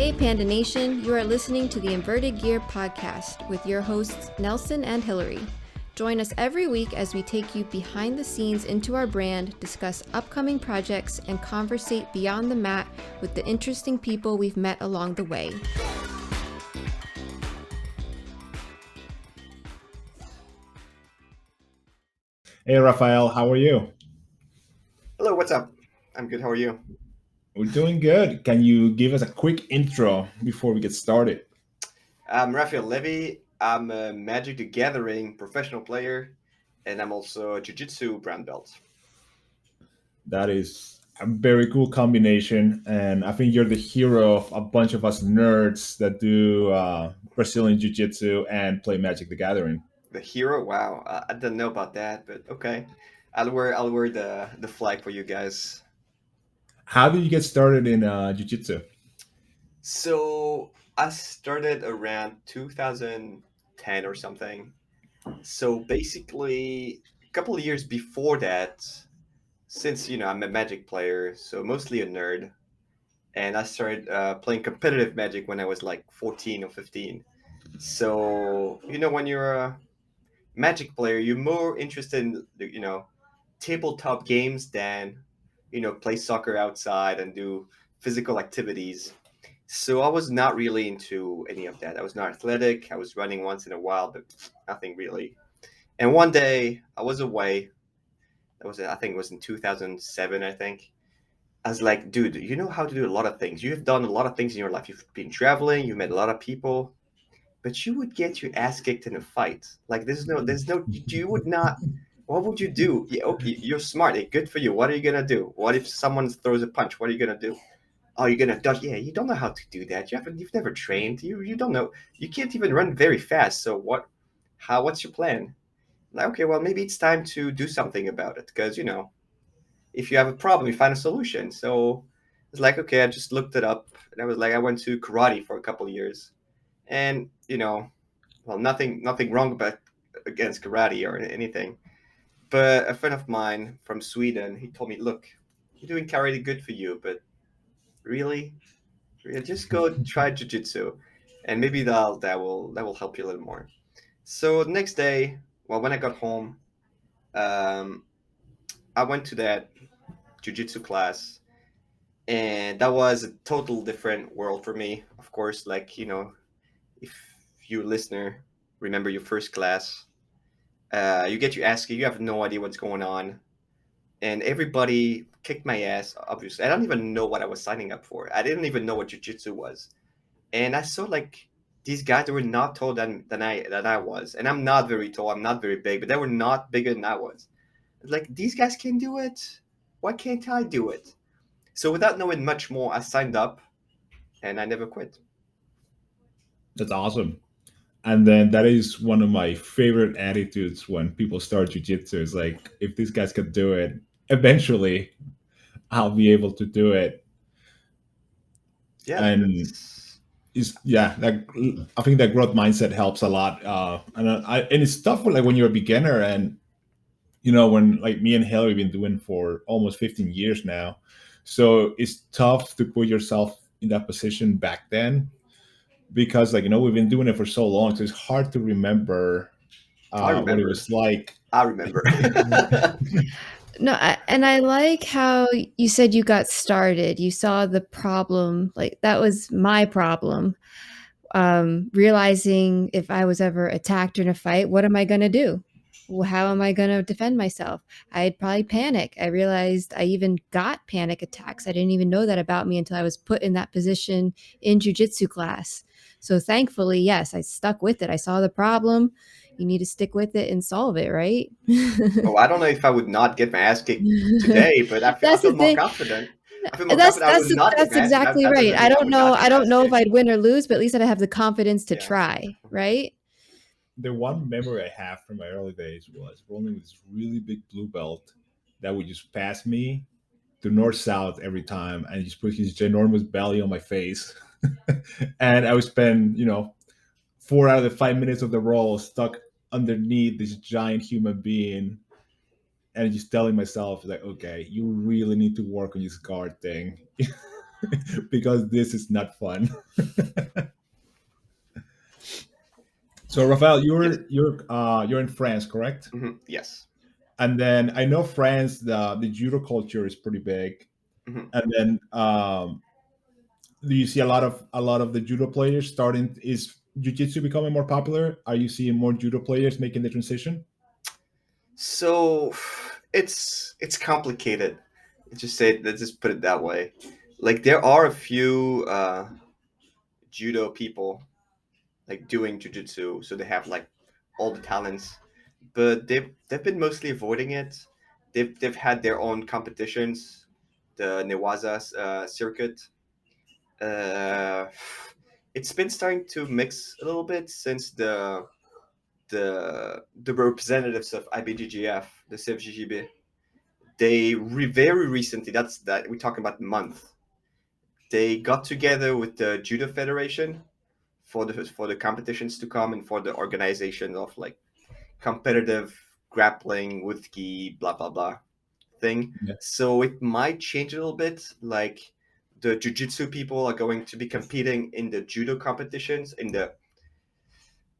Hey Panda Nation, you are listening to the Inverted Gear podcast with your hosts Nelson and Hillary. Join us every week as we take you behind the scenes into our brand, discuss upcoming projects, and conversate beyond the mat with the interesting people we've met along the way. Hey, Raphael, how are you? Hello, what's up? I'm good. How are you? We're doing good. Can you give us a quick intro before we get started? I'm Raphael Levy. I'm a Magic the Gathering professional player, and I'm also a Jiu Jitsu brown belt. That is a very cool combination. And I think you're the hero of a bunch of us nerds that do Brazilian Jiu-Jitsu and play Magic the Gathering. The hero? Wow, I didn't know about that, but okay. I'll wear the flag for you guys. How did you get started in Jiu-Jitsu? So I started around 2010 or something. So basically, a couple of years before that, since I'm a Magic player, so mostly a nerd. And I started playing competitive Magic when I was like 14 or 15. So when you're a Magic player, you're more interested in tabletop games than play soccer outside and do physical activities. So I was not really into any of that. I was not athletic. I was running once in a while, but nothing really. And one day I was away. I think it was in 2007, I think. I was like, dude, you know how to do a lot of things. You have done a lot of things in your life. You've been traveling, you met a lot of people, but you would get your ass kicked in a fight. Like you would not. What would you do? Yeah, okay, you're smart. Hey, good for you. What are you gonna do? What if someone throws a punch? What are you gonna do? Oh, you're gonna dodge. Yeah, you don't know how to do that. You've never trained. You don't know. You can't even run very fast. So what? What's your plan? Like, okay, well maybe it's time to do something about it because if you have a problem, you find a solution. So it's like, okay, I just looked it up and I was like, I went to karate for a couple of years. And, well, nothing wrong about against karate or anything. But a friend of mine from Sweden, he told me, look, you're doing karate good for you, but really, just go try jiu-jitsu. And maybe that will help you a little more. So the next day, well, when I got home, um, I went to that jiu-jitsu class and that was a total different world for me. Of course, like if you listener remember your first class, you get your ass kicked, you have no idea what's going on, and everybody kicked my ass. Obviously, I don't even know what I was signing up for. I didn't even know what jujitsu was, and I saw like these guys that were not taller than I was, and I'm not very tall. I'm not very big, but they were not bigger than I was. Like these guys can do it. Why can't I do it? So without knowing much more, I signed up and I never quit. That's awesome. And then that is one of my favorite attitudes when people start Jiu-Jitsu. Is like, if these guys could do it, eventually I'll be able to do it. Yeah, And that's is yeah, like I think that growth mindset helps a lot. And it's tough when, like, when you're a beginner, and when, like, me and Hillary been doing for almost 15 years now, so it's tough to put yourself in that position back then, because, like, we've been doing it for so long, so it's hard to remember I what it remember. was like. I remember. No, and I like how you said you got started. You saw the problem, like that was my problem. Realizing if I was ever attacked in a fight, what am I going to do? How am I going to defend myself? I'd probably panic. I realized I even got panic attacks. I didn't even know that about me until I was put in that position in jujitsu class. So thankfully, yes, I stuck with it. I saw the problem. You need to stick with it and solve it, right? Oh, I don't know if I would not get my ass kicked today, but I That's feel the more thing. confident. I feel more That's confident I would that's not get that's my ass kicked. That, exactly that right. doesn't mean I would not I get my don't ass know if kicked. I'd win or lose, but at least I'd have the confidence to Yeah. try, right? The one memory I have from my early days was rolling with this really big blue belt that would just pass me to north south every time, and just put his ginormous belly on my face. And I would spend 4 out of the 5 minutes of the roll stuck underneath this giant human being, and just telling myself, like, okay, you really need to work on this guard thing. because this is not fun. So Rafael, Yes. you're in France, correct? Yes. And then I know France, the judo culture is pretty big. hmm And then do you see a lot of the judo players starting? Is jiu-jitsu becoming more popular? Are you seeing more judo players making the transition? So it's complicated. Let's just put it that way. Like there are a few judo people like doing jujitsu, so they have like all the talents, but they've been mostly avoiding it. They've had their own competitions, the Newaza circuit. Uh, it's been starting to mix a little bit since the representatives of IBJJF, the CFGGB, very recently, that we're talking about month, they got together with the Judo Federation for the competitions to come and for the organization of like competitive grappling with gi, blah blah blah thing. Yeah. So it might change a little bit. Like the jujitsu people are going to be competing in the judo competitions, in the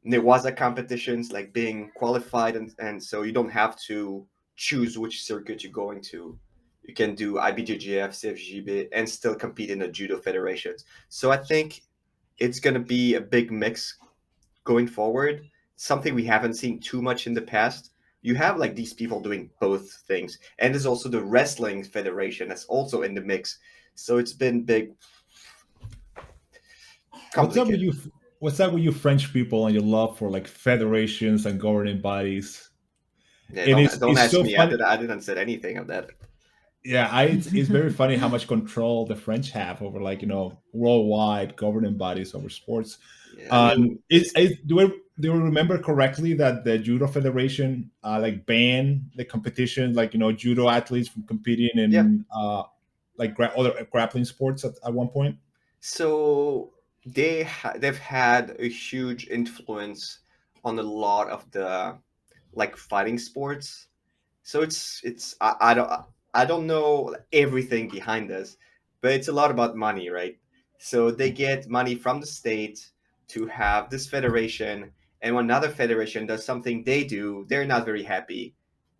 Newaza competitions, like being qualified, and so you don't have to choose which circuit you're going to. You can do IBJJF, CFGB, and still compete in the judo federations. So I think it's going to be a big mix going forward. Something we haven't seen too much in the past. You have like these people doing both things, and there's also the wrestling federation that's also in the mix. So it's been big, What's up with complicated. you? What's up with you French people and your love for like federations and governing bodies? Yeah, And don't it's ask so me. funny. I didn't say anything of that. Yeah, it's very funny how much control the French have over like worldwide governing bodies over sports. Yeah, I mean, it's Do I remember correctly that the Judo Federation like banned the competition, like judo athletes from competing yeah. in like other grappling sports at one point? So they've had a huge influence on a lot of the like fighting sports. So I don't know everything behind this, but it's a lot about money, right? So they get money from the state to have this federation, and when another federation does something they do, they're not very happy.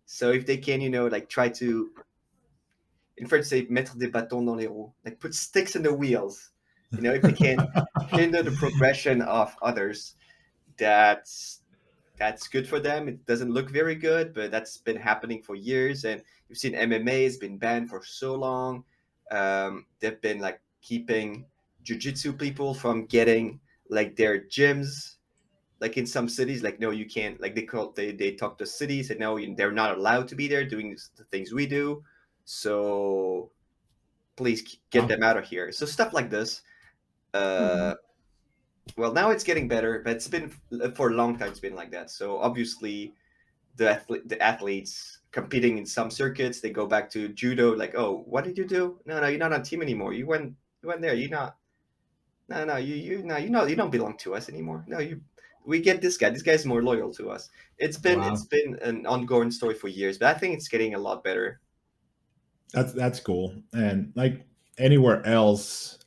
So if they can, like try to, in French say mettre des bâtons dans les roues, like put sticks in the wheels. If they can hinder the progression of others, that's that's good for them. It doesn't look very good, but that's been happening for years. And you've seen MMA has been banned for so long. They've been like keeping jujitsu people from getting like their gyms. Like in some cities, like no, you can't. Like they talk to cities and no, they're not allowed to be there doing the things we do. So please get Wow. them out of here. So stuff like this. Mhm. Uh, well, now it's getting better, but it's been for a long time. It's been like that. So obviously, the athletes competing in some circuits, they go back to judo. Like, oh, what did you do? No, no, you're not on team anymore. You went there. You're not. No, no, you don't belong to us anymore. No, you. We get this guy. This guy's more loyal to us. It's Wow, been an ongoing story for years, but I think it's getting a lot better. that's cool. And like anywhere else,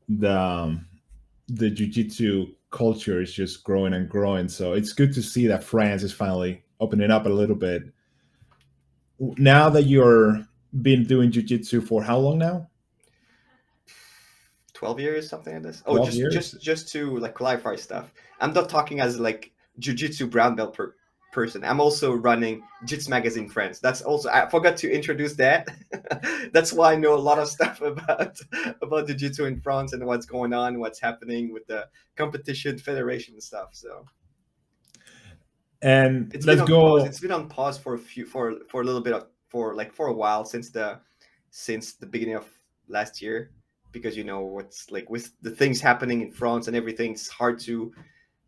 the jiu-jitsu culture is just growing and growing. So it's good to see that France is finally opening up a little bit. Now that you're been doing jiu-jitsu for how long now? 12 years, something like this. Oh, 12 just years? just just to like clarify stuff. I'm not talking as like jujitsu brown belt person. I'm also running Jits Magazine France. That's also I forgot to introduce that. That's why I know a lot of stuff about jiu-jitsu in France and what's going on, what's happening with the competition federation and stuff. So And it's been let's on pause. go. It's been on pause for a little bit for a while since the beginning of last year because what's like with the things happening in France and everything. It's hard to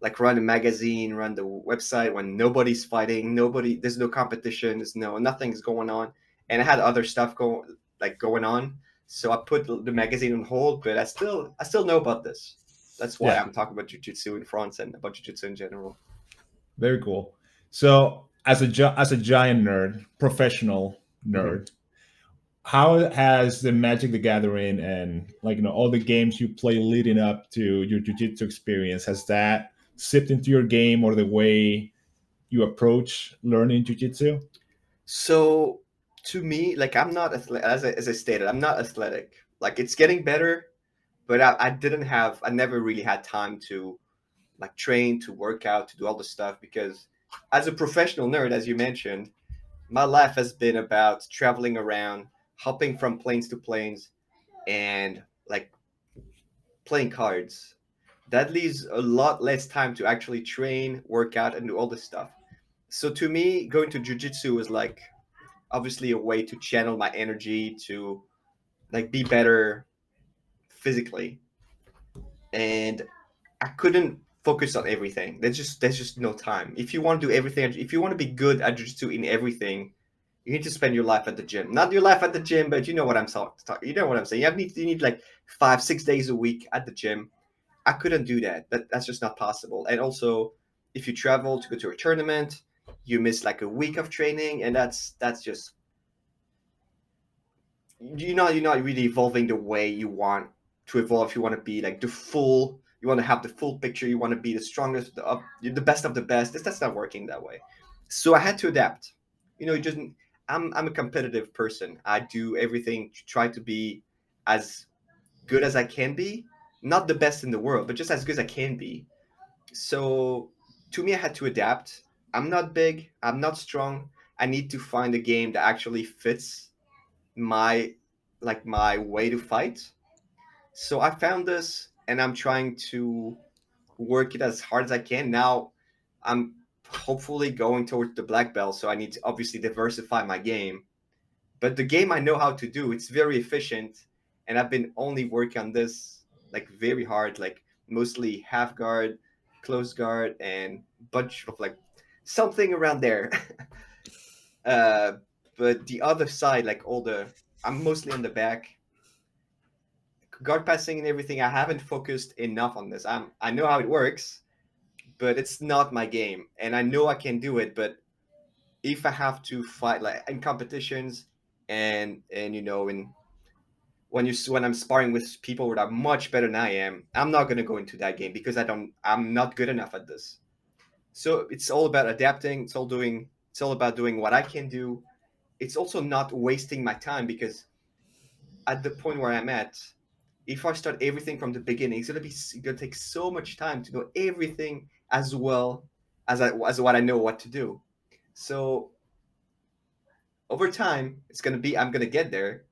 like run a magazine, run the website when nobody's fighting, there's no competition, there's nothing's going on, and I had other stuff going on, so I put the magazine on hold. But I still know about this. That's why Yeah, I'm talking about jiu-jitsu in France and about jiu-jitsu in general. very cool. So as a giant nerd, professional hmm nerd, how has the Magic the Gathering and all the games you play leading up to your jiu-jitsu experience, has that sipped into your game or the way you approach learning jiu-jitsu? So to me, like I'm not as I stated, I'm not athletic. Like it's getting better, but I didn't have, I never really had time to like train, to work out, to do all the stuff because as a professional nerd, as you mentioned, my life has been about traveling around, hopping from planes to planes, and like playing cards. That leaves a lot less time to actually train, work out, and do all this stuff. So to me, going to jujitsu is like obviously a way to channel my energy to like be better physically. And I couldn't focus on everything. There's just no time. If you want to do everything, if you want to be good at jujitsu in everything, you need to spend your life at the gym. Not your life at the gym, but you know what I'm talking. You know what I'm saying. You need like 5 6 days a week at the gym. I couldn't do that. That's just not possible. And also, if you travel to go to a tournament, you miss like a week of training, and that's just you're not really evolving the way you want to evolve. You want to be like the full. You want to have the full picture. You want to be the strongest, the best of the best. That's not working that way. So I had to adapt. You just I'm a competitive person. I do everything to try to be as good as I can be. Not the best in the world, but just as good as I can be. So to me, I had to adapt. I'm not big. I'm not strong. I need to find a game that actually fits my my way to fight. So I found this, and I'm trying to work it as hard as I can. Now I'm hopefully going towards the black belt, so I need to obviously diversify my game. But the game I know how to do, it's very efficient, and I've been only working on this like very hard, like mostly half guard, close guard, and bunch of like something around there. uh, but the other side, like all the, I'm mostly on the back guard passing and everything. I haven't focused enough on this. I know how it works, but it's not my game, and I know I can do it. But if I have to fight like in competitions, and in when I'm sparring with people that are much better than I am, I'm not gonna go into that game because I'm not good enough at this. So it's all about adapting. It's all about doing what I can do. It's also not wasting my time because at the point where I'm at, if I start everything from the beginning, it's gonna take so much time to know everything as well as what I know what to do. So over time, I'm gonna get there,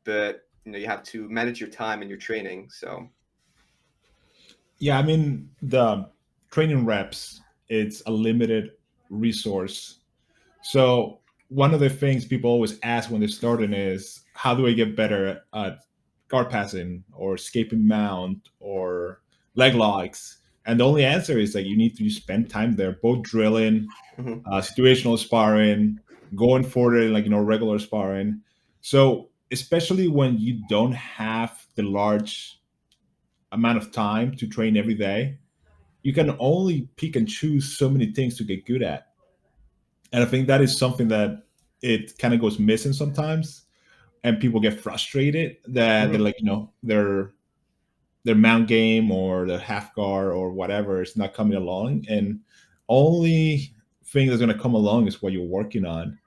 but you have to manage your time and your training. So Yeah, I mean, the training reps, it's a limited resource. So one of the things people always ask when they're starting is, how do I get better at guard passing or escaping mount or leg locks? And the only answer is that you need to spend time there, both drilling, mhm. situational sparring, going for it, regular sparring. So especially when you don't have the large amount of time to train every day, you can only pick and choose so many things to get good at. And I think that is something that it kind of goes missing sometimes, and people get frustrated that they're Mhm. their mount game or the half guard or whatever is not coming along, and only thing that's going to come along is what you're working on.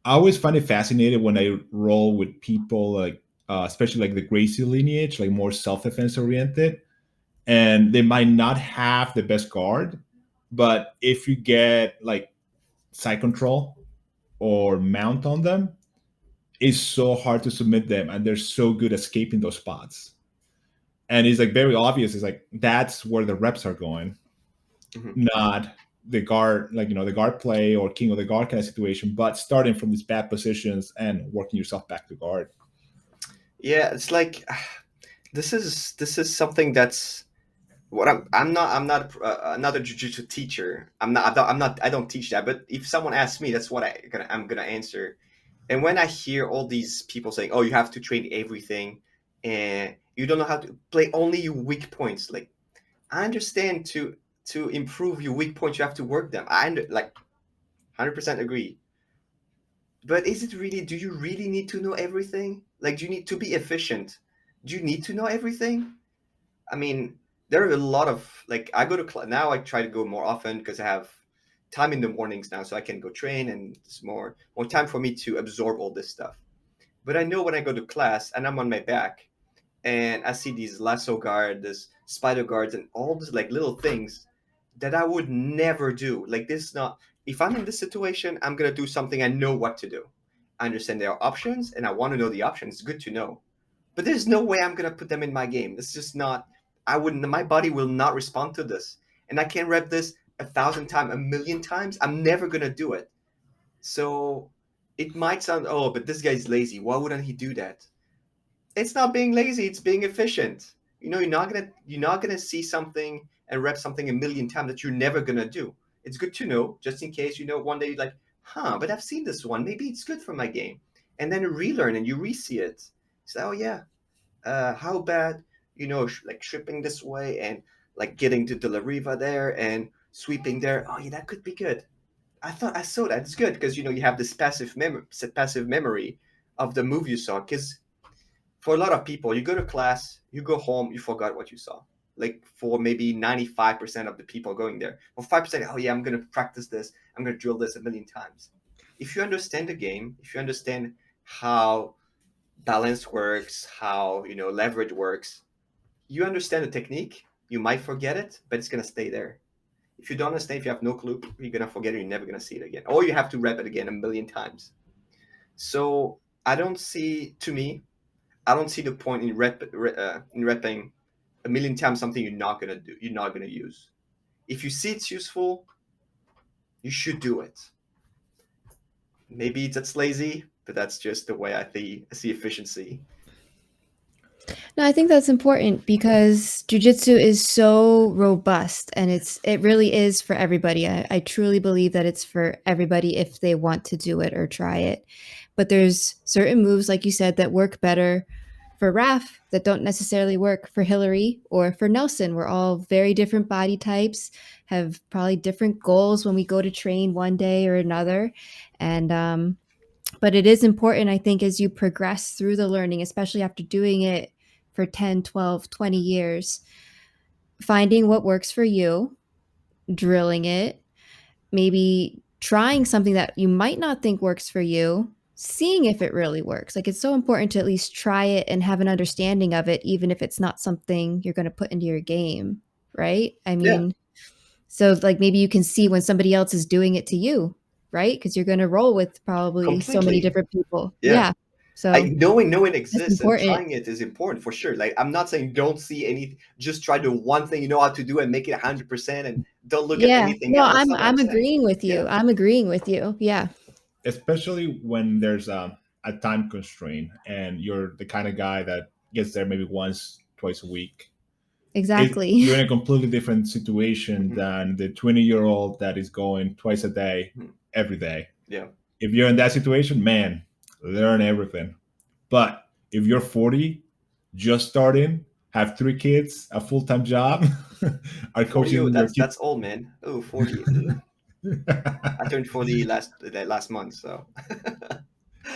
I always find it fascinating when I roll with people like, especially like the Gracie lineage, like more self-defense oriented, and they might not have the best guard, but if you get like side control or mount on them, it's so hard to submit them, and they're so good at escaping those spots. And it's like very obvious. It's like that's where the reps are going, Mhm. not the guard, the guard play or king of the guard kind of situation, but starting from these bad positions and working yourself back to guard. Yeah, it's like this is something that's what I'm not a jujitsu teacher. I don't teach that. But if someone asks me, that's what I'm gonna answer. And when I hear all these people saying, "Oh, you have to train everything, and you don't know how to play only your weak points," like I understand to improve your weak points, you have to work them. Like 100% agree. But is it really, do you really need to know everything? Like, do you need to be efficient? Do you need to know everything? I mean, there are a lot of, like, I go to now I try to go more often because I have time in the mornings now, so I can go train, and it's more time for me to absorb all this stuff. But I know when I go to class and I'm on my back and I see these lasso guard, this spider guards, and all these like little things that I would never do. Like, this is not, if I'm in this situation, I'm gonna do something I know what to do. I understand there are options and I want to know the options. It's good to know. But there's no way I'm gonna put them in my game. It's just not, I wouldn't, my body will not respond to this. And I can't rep this 1,000 times, 1,000,000 times. I'm never gonna do it. So it might sound, oh, but this guy's lazy. Why wouldn't he do that? It's not being lazy, it's being efficient. You're not gonna see something and rep something 1,000,000 times that you're never gonna do. It's good to know, just in case, one day you're like, huh, but I've seen this one, maybe it's good for my game. And then you relearn and you re-see it. Say, oh yeah, how bad, like shipping this way and like getting to Delariva there and sweeping there. Oh yeah, that could be good. I thought I saw that. It's good because you have this passive memory of the move you saw. Because for a lot of people, you go to class, you go home, you forgot what you saw. Like for maybe 95% of the people going there, or 5%, oh yeah, I'm gonna practice this, I'm gonna drill this 1,000,000 times. If you understand the game, if you understand how balance works, how leverage works, you understand the technique. You might forget it, but it's gonna stay there. If you don't understand, if you have no clue, you're gonna forget it. You're never gonna see it again, or you have to rep it again 1,000,000 times. So I don't see, to me, I don't see the point in repping 1,000,000 times something you're not gonna do, you're not gonna use. If you see it's useful, you should do it. Maybe that's lazy, but that's just the way I see efficiency. No, I think that's important because jujitsu is so robust and it really is for everybody. I truly believe that it's for everybody if they want to do it or try it. But there's certain moves, like you said, that work better for Raph that don't necessarily work for Hillary or for Nelson. We're all very different body types, have probably different goals when we go to train one day or another. And but it is important, I think, as you progress through the learning, especially after doing it for 10, 12, 20 years, finding what works for you, drilling it, maybe trying something that you might not think works for you, seeing if it really works. Like, it's so important to at least try it and have an understanding of it, even if it's not something you're going to put into your game, right? I Yeah, mean, so like maybe you can see when somebody else is doing it to you, right? Because you're going to roll with probably so many completely. different people. Yeah. Yeah. So Knowing it that's exists and important. trying it is important for sure. Like, I'm not saying don't see anything, just try the one thing you know how to do and make it 100% and don't look at Yeah. anything No, else. That's not what I'm I'm saying. agreeing with Yeah. you. I'm agreeing with you. Yeah. Especially when there's a time constraint and you're the kind of guy that gets there maybe once, twice a week. Exactly. You're in a completely different situation Hmm. than the 20-year-old that is going twice a day, Hmm. every day. Yeah. If you're in that situation, man, learn everything. But if you're 40, just starting, have 3 kids, a full-time job, are 40, coaching your kids. that's old, man. Oh, 40. Ugh. I turned 40 last month, so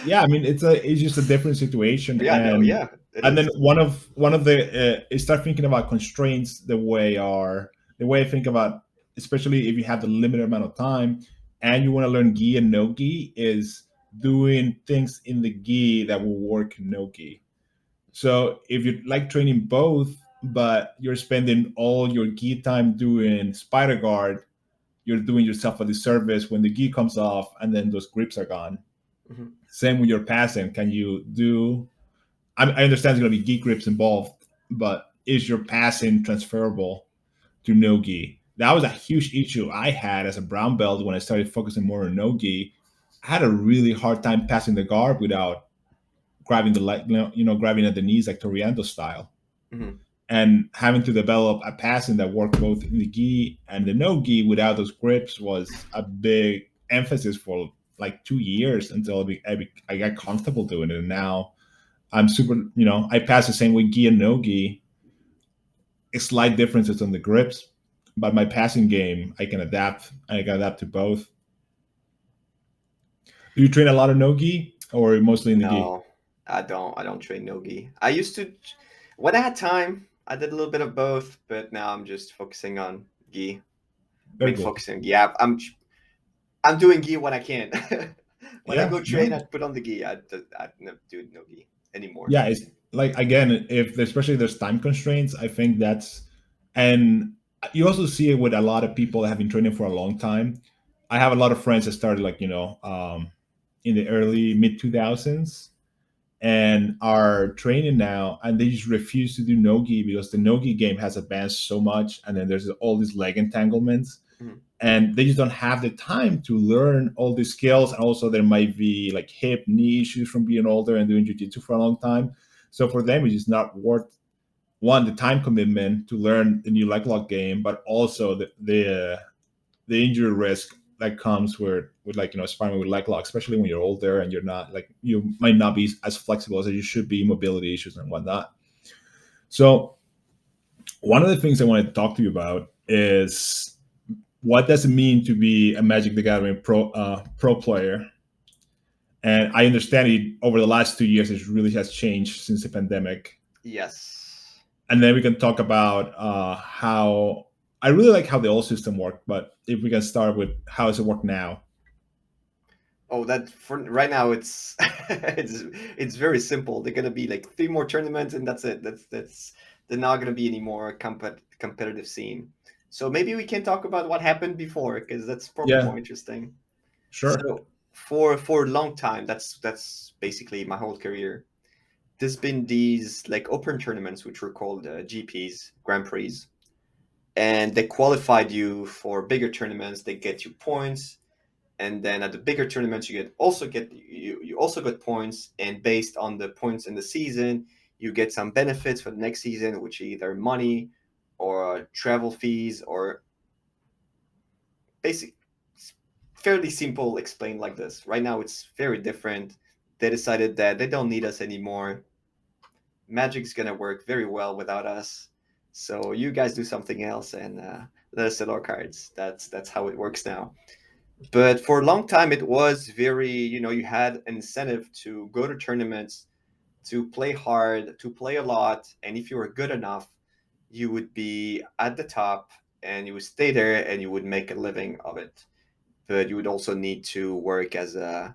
Yeah, I mean it's just a different situation, yeah, no, yeah, it and then is. one of the start thinking about constraints the way I think about, especially if you have the limited amount of time and you want to learn gi and no gi, is doing things in the gi that will work in no gi. So if you like training both, but you're spending all your gi time doing spider guard, you're doing yourself a disservice when the gi comes off and then those grips are gone. Hmm. Same with your passing. Can you do? I understand there's going to be gi grips involved, but is your passing transferable to no gi? That was a huge issue I had as a brown belt when I started focusing more on no gi. I had a really hard time passing the guard without grabbing the grabbing at the knees like Toriando style, Hmm. and having to develop a passing that worked both in the gi and the no gi without those grips was a big emphasis for like 2 years until I got comfortable doing it. And now I'm super, I pass the same with gi and no gi. Slight differences on the grips, but my passing game, I can adapt. I can adapt to both. Do you train a lot of no-gi or mostly in the gi? No, I don't. I don't train nogi. I used to, when I had time, I did a little bit of both, but now I'm just focusing on gi. Very good. Focusing on gi. I'm doing gi when I can. When I Yeah, go train, no. I put on the gi. I never do no gi anymore. Yeah, it's like, again, if especially there's time constraints, I think that's, and you also see it with a lot of people that have been training for a long time. I have a lot of friends that started, like, in the early mid 2000s and are training now, and they just refuse to do nogi because the nogi game has advanced so much, and then there's all these leg entanglements, Mhm. and they just don't have the time to learn all these skills. And also there might be like hip knee issues from being older and doing jiu-jitsu for a long time, so for them it's just not worth, one, the time commitment to learn the new leg lock game, but also the injury risk that comes with, like, sparring with leg lock, especially when you're older and you're not, like, you might not be as flexible as you should be, mobility issues and whatnot. So one of the things I wanted to talk to you about is, what does it mean to be a Magic the Gathering pro player? And I understand it over the last 2 years, it really has changed since the pandemic. Yes. And then we can talk about how I really like how the old system worked, but if we can start with how does it work now? Oh, that for right now it's it's very simple. They're gonna be like three more tournaments and that's it. That's they're not gonna be any more competitive scene. So maybe we can talk about what happened before because that's probably Yeah, more interesting. sure. So for a long time, that's basically my whole career. There's been these like open tournaments which were called GPs, Grand Prix, and they qualified you for bigger tournaments. They get you points, and then at the bigger tournaments you also get points, and based on the points in the season you get some benefits for the next season, which are either money or travel fees or basic. Fairly simple explained like this. Right now it's very different. They decided that they don't need us anymore. Magic's gonna work very well without us, so you guys do something else and let us sell our cards. That's how it works now. But for a long time it was very, you had an incentive to go to tournaments, to play hard, to play a lot, and if you were good enough you would be at the top and you would stay there and you would make a living of it. But you would also need to work as a,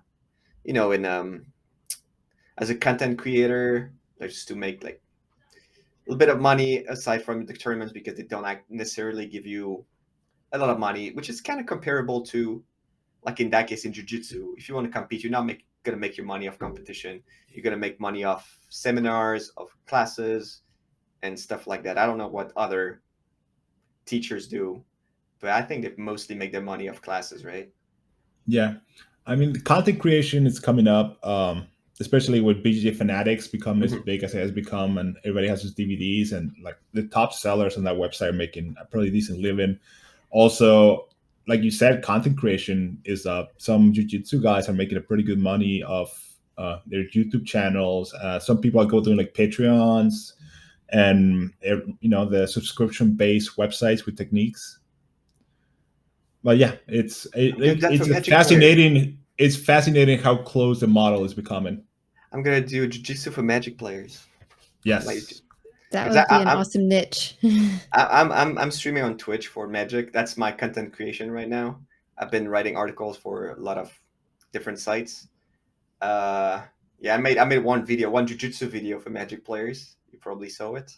in as a content creator, like just to make like a little bit of money aside from the tournaments, because they don't necessarily give you a lot of money, which is kind of comparable to, like in that case in jiu-jitsu. If you want to compete, you're not going to make your money off competition. You're going to make money off seminars, of classes, and stuff like that. I don't know what other teachers do, but I think they mostly make their money off classes, right? Yeah, I mean, the content creation is coming up, especially with BJJ fanatics becoming as Hmm. big as it has become, and everybody has those DVDs, and like the top sellers on that website are making a pretty decent living. Also, like you said, content creation is up. Some jiu-jitsu guys are making a pretty good money off their YouTube channels. Some people are go doing like Patreons and the subscription-based websites with techniques. But yeah, I'm going to do that for it's a Magic players. fascinating. It's fascinating how close the model is becoming. I'm going to do jiu-jitsu for Magic players on my YouTube. Yes. That Because would be an awesome niche. I'm streaming on Twitch for Magic. That's my content creation right now. I've been writing articles for a lot of different sites. Uh, yeah, I made one video, one jujitsu video for Magic players. You probably saw it.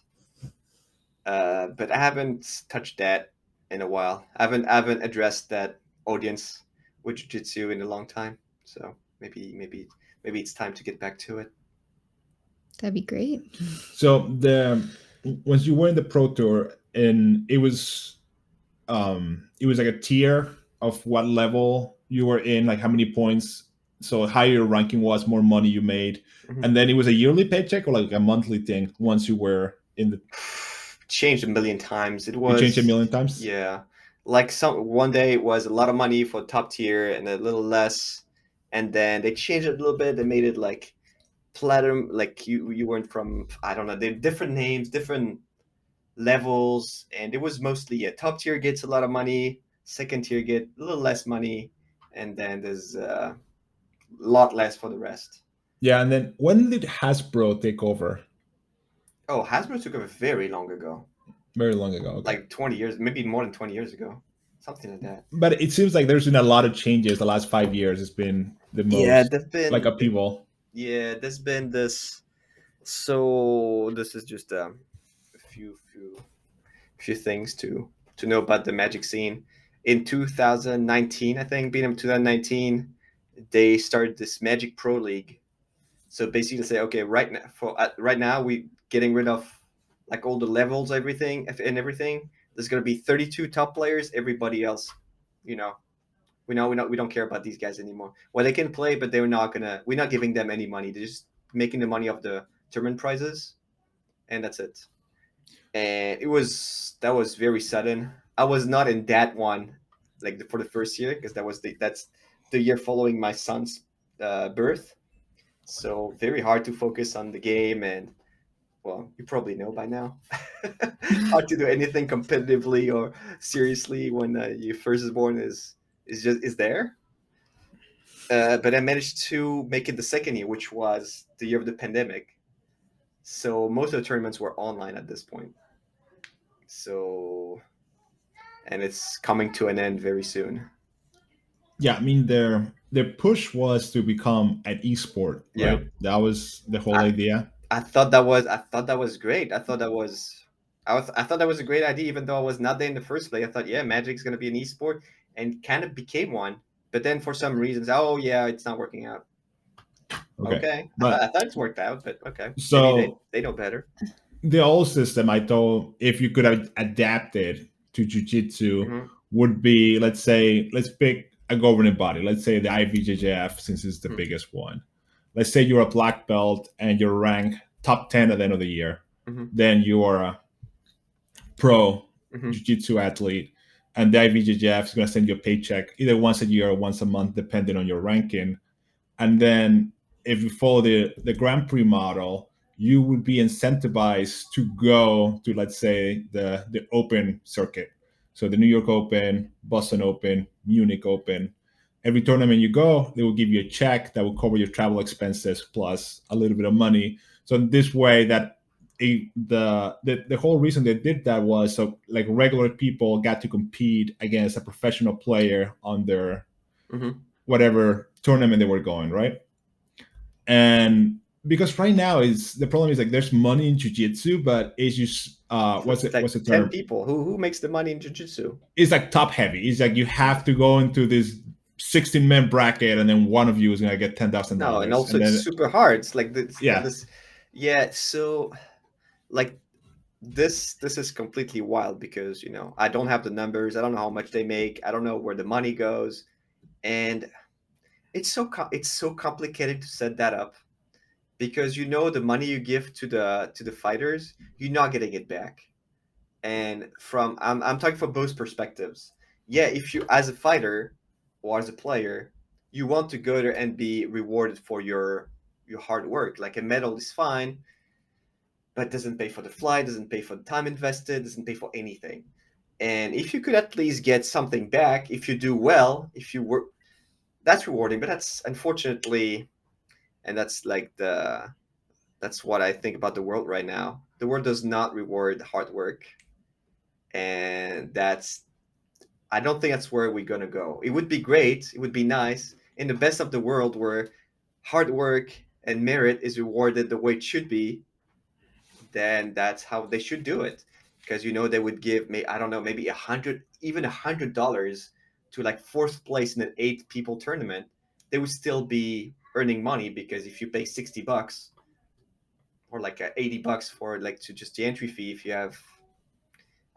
But I haven't touched that in a while. I haven't addressed that audience with jujitsu in a long time. So maybe it's time to get back to it. That'd be great. So the once you were in the pro tour, and it was like a tier of what level you were in, like how many points. So higher your ranking was, more money you made, Mhm. and then it was a yearly paycheck or like a monthly thing. Once you were in the, Changed a million times. It you changed a was, million times. yeah, like some one day it was a lot of money for top tier and a little less, and then they changed it a little bit. They made it like platinum, like you weren't from, I don't know. They different names, different levels, and it was mostly, yeah, top tier gets a lot of money, second tier get a little less money, and then there's lot less for the rest. Yeah, and then when did Hasbro take over? Oh, Hasbro took over very long ago, Very long ago. Okay. like 20 years, maybe more than 20 years ago, something like that. But it seems like there's been a lot of changes the last 5 years. It's been the Yeah, most like upheaval. there's been this. So this is just a few things to know about the Magic scene. In 2019, I think, being in 2019, they started this Magic Pro League. So basically, say, okay, right now we getting rid of like all the levels, everything and everything. There's gonna be 32 top players. Everybody else, you know, we don't care about these guys anymore. Well, they can play, but they're not gonna. We're not giving them any money. They're just making the money of the tournament prizes, and that's it. And that was very sudden. I was not in that one, like for the first year, because that's the year following my son's birth. So very hard to focus on the game, and well, you probably know by now, hard to do anything competitively or seriously when your firstborn is there. But I managed to make it the second year, which was the year of the pandemic. So most of the tournaments were online at this point. So, and it's coming to an end very soon. Yeah, I mean their push was to become an esport, Yeah, right? That was the whole I, idea. I thought that was great. I thought that was a great idea, even though I was not there in the first place. I thought, yeah, Magic's going to be an esport, and kind of became one. But then for some reasons, oh yeah, it's not working out. Okay. Okay, But I thought it's worked out, but okay, maybe so they know better. the old system, I thought if you could adapt it to jiu-jitsu Hmm. would be, let's say, let's pick a governing body. Let's say the IBJJF, since it's the Hmm. biggest one. Let's say you're a black belt and you're ranked top 10 at the end of the year. Hmm. Then you are a pro Hmm. jiu-jitsu athlete, and the IBJJF is going to send you a paycheck either once a year or once a month, depending on your ranking. And then if you follow the Grand Prix model, you would be incentivized to go to, let's say, the open circuit. So the New York Open, Boston Open, Munich Open. Every tournament you go, they will give you a check that will cover your travel expenses plus a little bit of money. So this way, the whole reason they did that was so like regular people got to compete against a professional player on their Hmm. whatever tournament they were going, right? And because right now is the problem is like there's money in jiu-jitsu, but it's just what's Like the 10 term? people. Who makes the money in jiu-jitsu? It's like top heavy. It's like you have to go into this 16-man bracket, and then one of you is gonna get ten thousand No, and dollars, also and it's then super hard. It's like this, yeah, this yeah, so like this is completely wild because, I don't have the numbers. I don't know how much they make. I don't know where the money goes. And it's so complicated to set that up because the money you give to the fighters, you're not getting it back. And I'm talking from both perspectives. Yeah, if you as a fighter or as a player, you want to go there and be rewarded for your hard work. Like a medal is fine, but doesn't pay for the flight, doesn't pay for the time invested, doesn't pay for anything. And if you could at least get something back, if you do well, if you work, that's rewarding. But that's unfortunately, and that's what I think about the world right now. The world does not reward hard work, and that's I don't think that's where we're gonna go. It would be great, it would be nice in the best of the world where hard work and merit is rewarded the way it should be. Then that's how they should do it, because they would give me, I don't know, maybe $100 to like fourth place in an 8 people tournament. They would still be earning money because if you pay $60 or like $80 for like to just the entry fee, if you have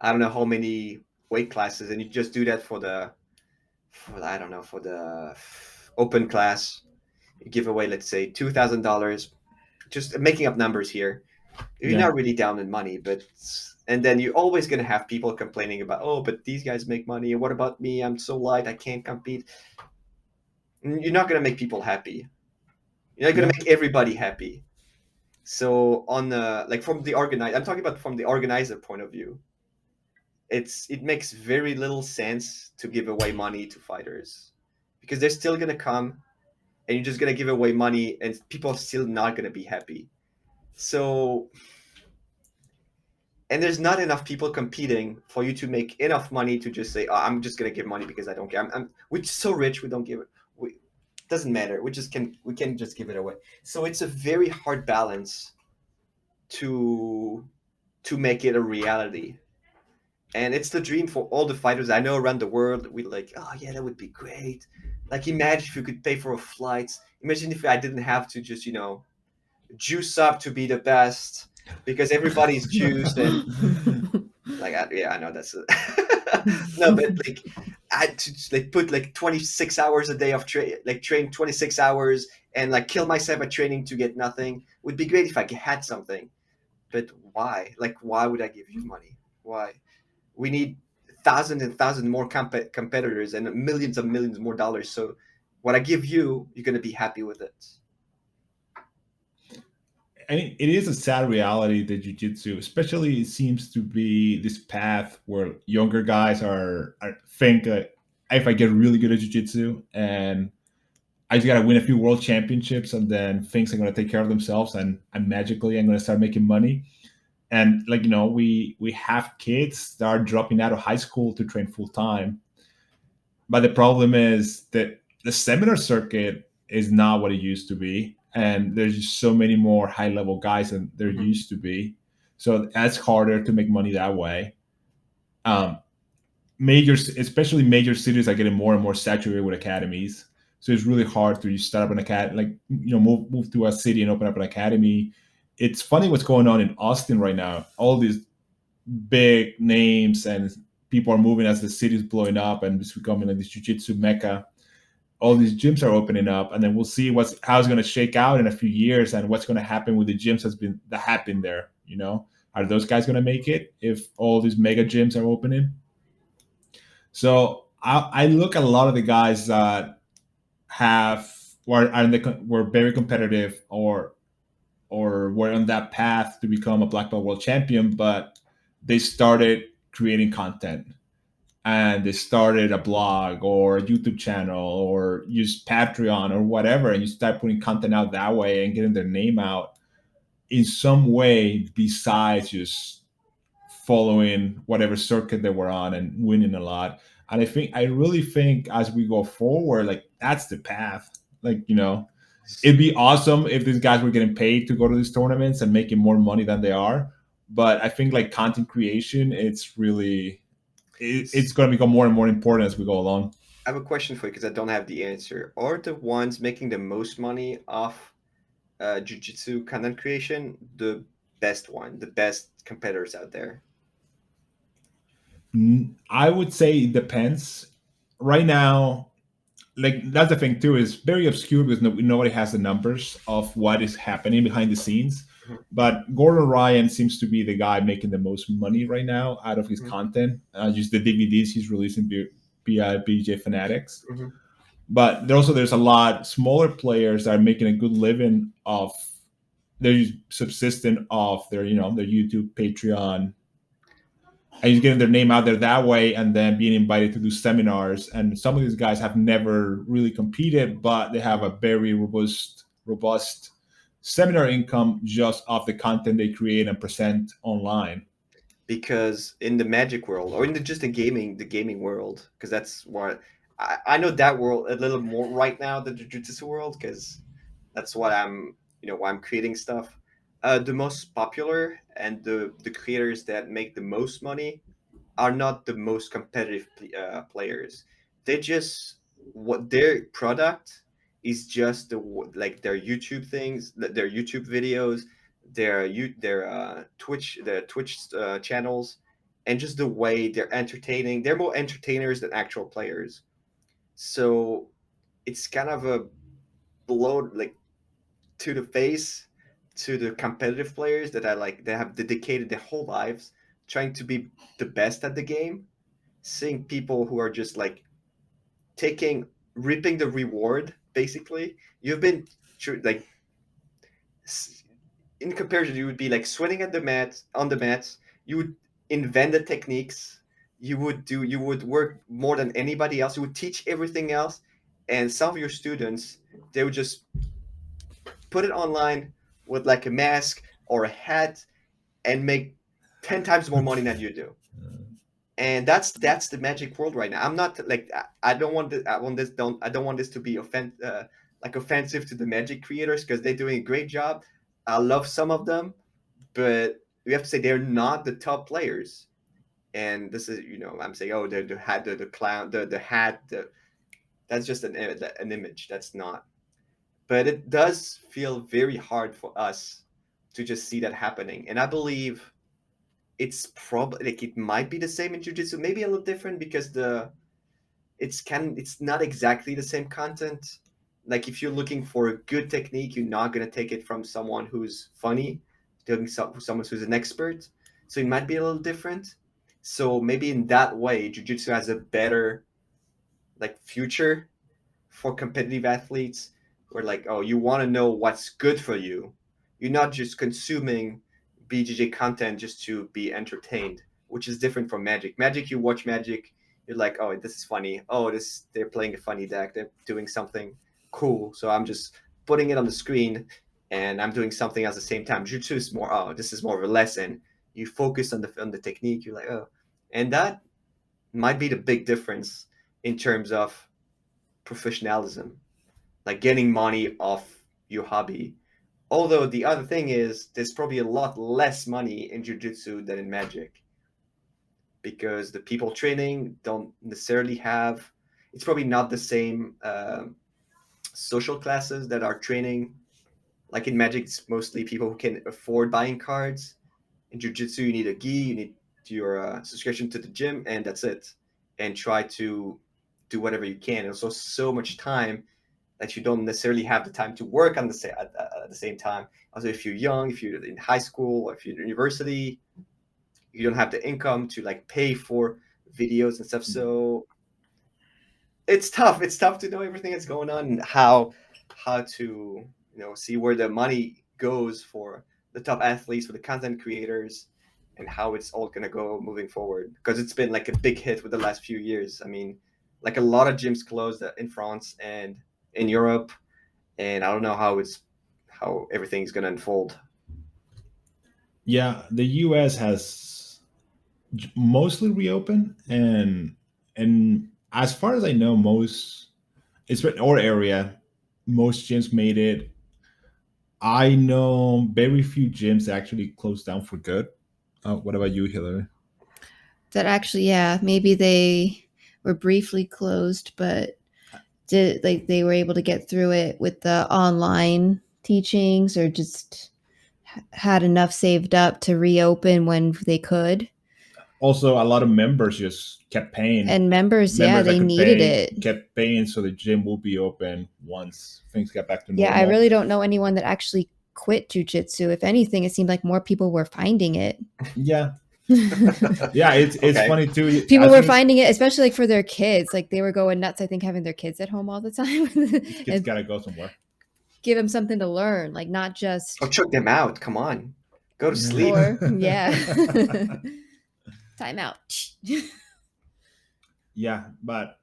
I don't know how many weight classes, and you just do that for I don't know, for the open class, you give away, let's say, $2,000, just making up numbers here. You're yeah, not really down in money, but and then you're always going to have people complaining about, oh, but these guys make money, and what about me? I'm so light, I can't compete. And you're not going to make people happy. You're not going yeah, to make everybody happy. So on the like from the organize, I'm talking about from the organizer point of view. It makes very little sense to give away money to fighters because they're still going to come. and you're just gonna give away money, and people are still not gonna be happy. So, and there's not enough people competing for you to make enough money to just say, "Oh, I'm just gonna give money because I don't care." We're so rich, we don't give it. We doesn't matter. We can just give it away. So it's a very hard balance to make it a reality. And it's the dream for all the fighters I know around the world. We like, oh yeah, that would be great. Like, imagine if you could pay for a flight. Imagine if I didn't have to just, juice up to be the best because everybody's juiced and like, yeah, I know that's it. No, but like, I had to like put like 26 hours a day of train 26 hours and like kill myself at training to get nothing. Would be great if I had something, but why? Like, why would I give you money? Why? We need thousands and thousands more competitors and millions more dollars. So what I give you, you're gonna be happy with it. I mean, it is a sad reality that jiu-jitsu, especially, it seems to be this path where younger guys are think that if I get really good at jiu-jitsu and I just gotta win a few world championships and then things are gonna take care of themselves and I'm gonna start making money. And like, we have kids that are dropping out of high school to train full time. But the problem is that the seminar circuit is not what it used to be, and there's just so many more high level guys than there used to be. So that's harder to make money that way. Um, especially major cities, are getting more and more saturated with academies. So it's really hard to just start up an academy, like, move to a city and open up an academy. It's funny what's going on in Austin right now. All these big names and people are moving as the city's blowing up and it's becoming like this jiu-jitsu mecca. All these gyms are opening up, and then we'll see how it's going to shake out in a few years and what's going to happen with the gyms that happened there. Are those guys going to make it if all these mega gyms are opening? So I look at a lot of the guys that were very competitive, or were on that path to become a black belt world champion, but they started creating content and they started a blog or a YouTube channel or use Patreon or whatever, and you start putting content out that way and getting their name out in some way besides just following whatever circuit they were on and winning a lot. And I really think as we go forward, like, that's the path. Like, it'd be awesome if these guys were getting paid to go to these tournaments and making more money than they are. But I think, like, content creation, it's going to become more and more important as we go along. I have a question for you because I don't have the answer. Are the ones making the most money off jiu-jitsu content creation the the best competitors out there? I would say it depends. Right now, like, that's the thing too, is very obscure because nobody has the numbers of what is happening behind the scenes. Mhm. But Gordon Ryan seems to be the guy making the most money right now out of his Mhm. content. Just the DVDs he's releasing, BJ Fanatics. Mhm. But there's a lot smaller players that are making a good living of they're subsistent off their YouTube, Patreon, and just getting their name out there that way, and then being invited to do seminars. And some of these guys have never really competed, but they have a very robust seminar income just off the content they create and present online. Because in the magic world, or in just the gaming world, because that's what I know that world a little more right now, the jiu-jitsu world, because that's what why I'm creating stuff. The most popular and the creators that make the most money are not the most competitive players. They just what their product is just like their YouTube things, their YouTube videos, their Twitch channels, and just the way they're entertaining. They're more entertainers than actual players. So it's kind of a blow like to the face to the competitive players that I like. They have dedicated their whole lives trying to be the best at the game, seeing people who are just like reaping the reward. Basically, you've been like in comparison, you would be like sweating at the mat on the mats. You would invent the techniques. You would work more than anybody else. You would teach everything else, and some of your students, they would just put it online with like a mask or a hat and make 10 times more money than you do. And that's the magic world right now. I'm not like, I don't want this, I don't want this to be like offensive to the magic creators, because they're doing a great job. I love some of them, but we have to say they're not the top players. And this is, I'm saying, oh, the hat, the clown, the hat, that's just an image. That's not. But it does feel very hard for us to just see that happening. And I believe it's probably like, it might be the same in jiu-jitsu, maybe a little different, because it's not exactly the same content. Like, if you're looking for a good technique, you're not going to take it from someone who's funny, doing someone who's an expert. So it might be a little different. So maybe in that way, jiu-jitsu has a better like future for competitive athletes, where like, oh, you want to know what's good for you. You're not just consuming BJJ content just to be entertained, which is different from Magic. Magic, you watch Magic, you're like, oh, this is funny. Oh, this they're playing a funny deck. They're doing something cool. So I'm just putting it on the screen and I'm doing something at the same time. Jiu-Jitsu is more, oh, this is more of a lesson. You focus on the technique. You're like, oh, and that might be the big difference in terms of professionalism, like getting money off your hobby. Although the other thing is, there's probably a lot less money in jiu-jitsu than in Magic, because the people training don't necessarily have. It's probably not the same social classes that are training. Like in Magic, it's mostly people who can afford buying cards. In jiu-jitsu, you need a gi, you need your subscription to the gym, and that's it. And try to do whatever you can. And so much time that you don't necessarily have the time to work on at the same time. Also, if you're young, if you're in high school, or if you're in university, you don't have the income to like pay for videos and stuff. So it's tough. It's tough to know everything that's going on, and how to see where the money goes for the top athletes, for the content creators, and how it's all gonna go moving forward. Because it's been like a big hit with the last few years. I mean, like a lot of gyms closed in France and in Europe, and I don't know how everything's gonna unfold. Yeah, the U.S. has mostly reopened, and as far as I know, most it's our area, most gyms made it. I know very few gyms actually closed down for good. What about you, Hillary? That actually, yeah, maybe they were briefly closed, but did like they were able to get through it with the online teachings, or just had enough saved up to reopen when they could. Also, a lot of members just kept paying. And members, yeah, Members that they could needed pay it. kept paying, so the gym will be open once things get back to Yeah, I normal. really don't know anyone that actually quit jujitsu. If anything, it seemed like more people were finding it. Yeah, yeah. It's Okay. funny too. People I were think finding it, especially like for their kids. Like they were going nuts, I think, having their kids at home all the time. these kids And gotta go somewhere. give them something to learn, like not Oh, just, choke them out. Come on, go to sleep. or yeah. Time out. Yeah, but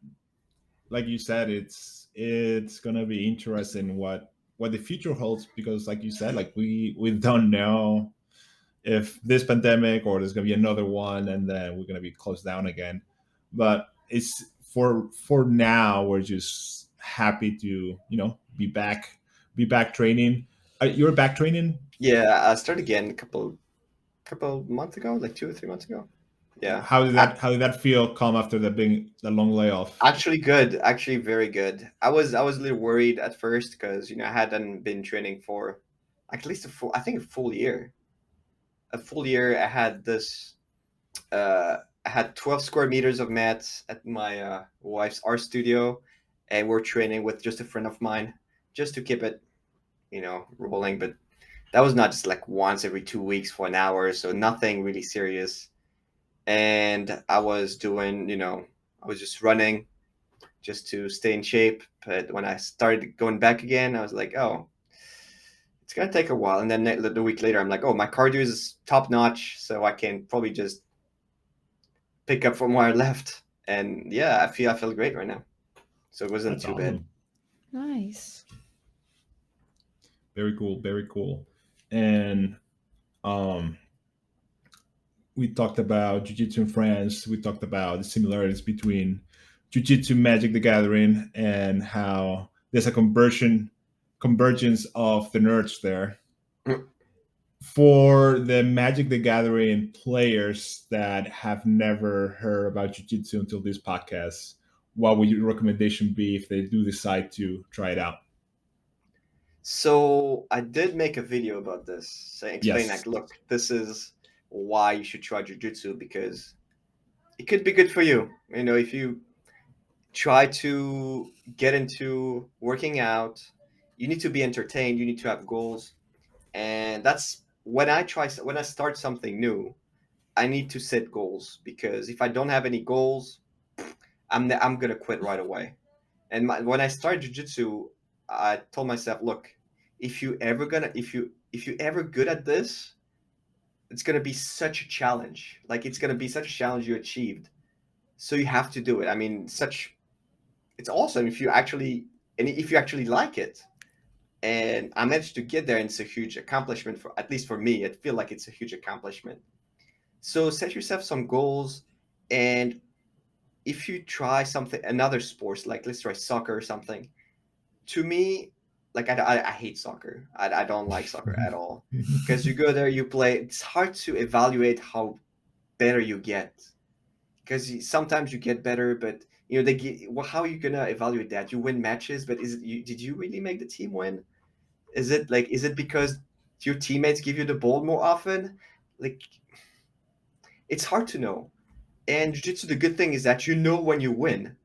like you said, it's gonna be interesting what the future holds, because like you said, like we don't know if this pandemic or there's gonna be another one and then we're gonna be closed down again. But it's for now, we're just happy to be back training. You're back training. Yeah, I started again a couple months ago, like 2 or 3 months ago. Yeah. How did that feel come after the long layoff? Actually good. Actually very good. I was a little worried at first, because I hadn't been training for at least a full year. A full year. I had 12 square meters of mats at my wife's art studio, and we're training with just a friend of mine, just to keep it, rolling. But that was not just like once every 2 weeks for an hour, so nothing really serious. And I was just running just to stay in shape. But when I started going back again, I was like, oh, it's gonna take a while. And then the week later, I'm like, oh, my cardio is top notch, so I can probably just pick up from where I left. And yeah, I feel great right now. so it wasn't That's too bad. awesome. Nice. Very cool. Very cool. And um, we talked about jiu-jitsu in France. We talked about the similarities between jiu-jitsu, Magic the Gathering, and how there's a convergence of the nerds there. For the Magic the Gathering players that have never heard about jiu-jitsu until this podcast, what would your recommendation be if they do decide to try it out? So I did make a video about this, saying explain Yes. like, look, this is why you should try jujitsu because it could be good for you. You know, if you try to get into working out, you need to be entertained. You need to have goals, and that's when I start something new. I need to set goals because if I don't have any goals, I'm gonna quit right away. And when I started jujitsu, I told myself, look, if you ever good at this, it's gonna be such a challenge. Like it's gonna be such a challenge you achieved. So you have to do it. I mean, such it's awesome if you actually like it. And I managed to get there, and it's a huge accomplishment for at least for me. I feel like it's a huge accomplishment. So set yourself some goals, and if you try something another sports like let's try soccer or something, to me, like I hate soccer. I don't like soccer at all because you go there, you play. It's hard to evaluate how better you get because sometimes you get better, but you know they get. Well, how are you gonna evaluate that? You win matches, but did you really make the team win? Is it because your teammates give you the ball more often? Like it's hard to know. And jiu-jitsu, the good thing is that you know when you win.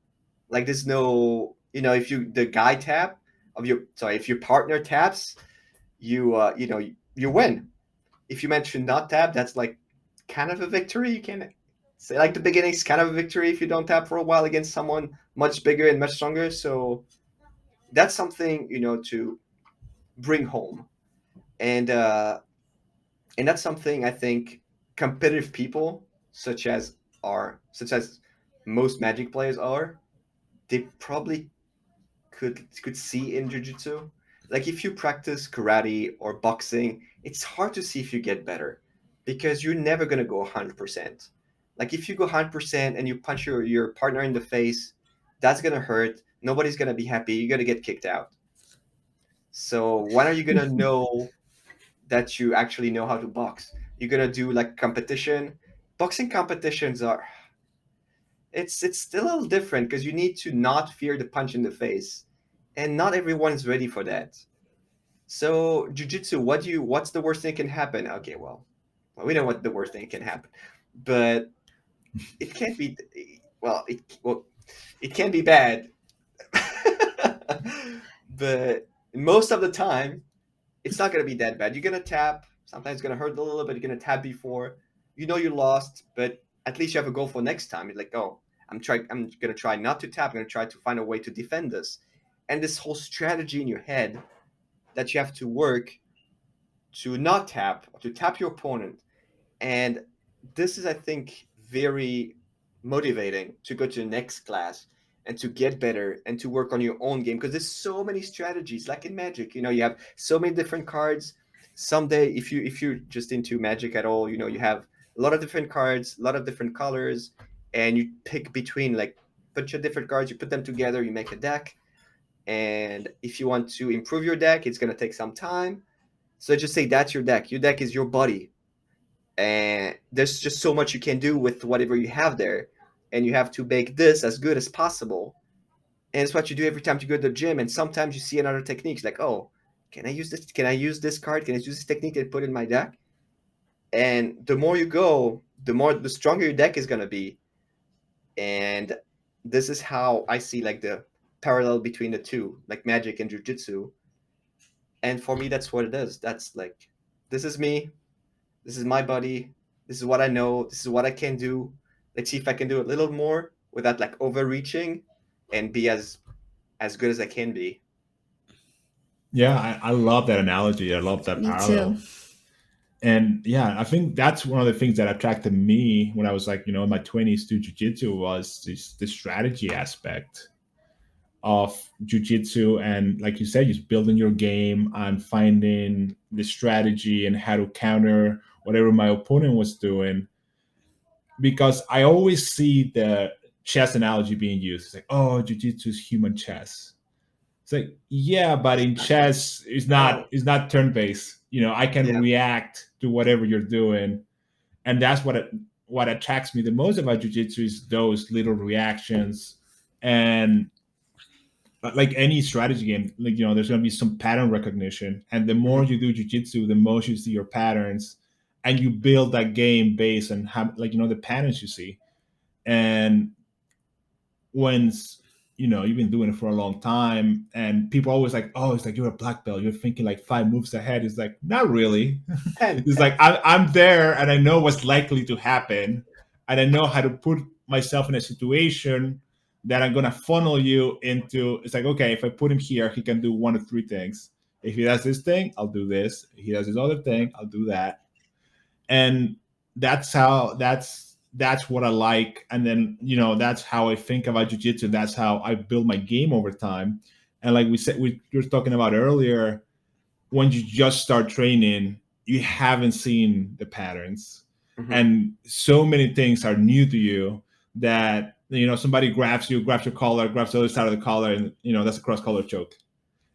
Like there's no, if you the guy tap of your sorry, if your partner taps, you win. If you mention not tap, that's like kind of a victory. You can say like the beginning's kind of a victory if you don't tap for a while against someone much bigger and much stronger. So that's something to bring home, and uh, and that's something I think competitive people such as most Magic players are, they probably could see in jiu-jitsu. Like if you practice karate or boxing, it's hard to see if you get better because you're never going to go 100%. Like if you go 100% and you punch your partner in the face, that's going to hurt. Nobody's going to be happy. You're going to get kicked out. So when are you going to know that you actually know how to box? You're going to do like competition. Boxing competitions are it's still a little different because you need to not fear the punch in the face, and not everyone's ready for that. So jujitsu, what's the worst thing can happen? Okay, well, we know what the worst thing can happen, but it can't be. It can be bad, but most of the time it's not going to be that bad. You're going to tap. Sometimes it's going to hurt a little, but you're going to tap before. You know you lost, but at least you have a goal for next time. You're like, oh, I'm going to try not to tap. I'm going to try to find a way to defend this. And this whole strategy in your head that you have to work to not tap, to tap your opponent. And this is, I think, very motivating to go to the next class and to get better and to work on your own game because there's so many strategies like in Magic. You have so many different cards. Someday, if you're just into Magic at all, you have a lot of different cards, a lot of different colors, and you pick between like a bunch of different cards, you put them together, you make a deck. And if you want to improve your deck, it's going to take some time. So just say that's your deck. Your deck is your body, and there's just so much you can do with whatever you have there, and you have to make this as good as possible. And it's what you do every time you go to the gym. And sometimes you see another techniques like, oh, can I use this? Can I use this card? Can I use this technique and put in my deck? And the more you go, the stronger your deck is going to be. And this is how I see like the parallel between the two, like Magic and Jiu-Jitsu. And for me, that's what it is. That's like, this is me. This is my body. This is what I know. This is what I can do. Let's see if I can do a little more without like overreaching and be as good as I can be. Yeah, I love that analogy. I love that Me too. parallel. And yeah, I think that's one of the things that attracted me when I was like, in my 20s to jiu-jitsu was this strategy aspect. of jiu-jitsu, and like you said, just building your game and finding the strategy and how to counter whatever my opponent was doing. Because I always see the chess analogy being used. It's like, oh, jiu-jitsu is human chess. It's like, yeah, but in chess, Oh, it's not turn-based. I can yeah. react to whatever you're doing, and that's what attracts me the most about jiu-jitsu is those little reactions. And like any strategy game, like there's going to be some pattern recognition, and the more Mhm. you do jiu-jitsu, the more you see your patterns, and you build that game based on how, like, the patterns you see. And when you've been doing it for a long time, and people always like, oh, it's like you're a black belt, you're thinking like 5 moves ahead. It's like, not really. And It's like I'm there and I know what's likely to happen, and I know how to put myself in a situation that I'm gonna funnel you into. It's like, okay, if I put him here, he can do one of three things. If he does this thing, I'll do this. If he does this other thing, I'll do that. And that's what I like. And then that's how I think about jiu-jitsu. That's how I build my game over time. And like we were talking about earlier, when you just start training, you haven't seen the patterns, mhm. and so many things are new to you that somebody grabs you, grabs your collar, grabs the other side of the collar, and that's a cross collar choke.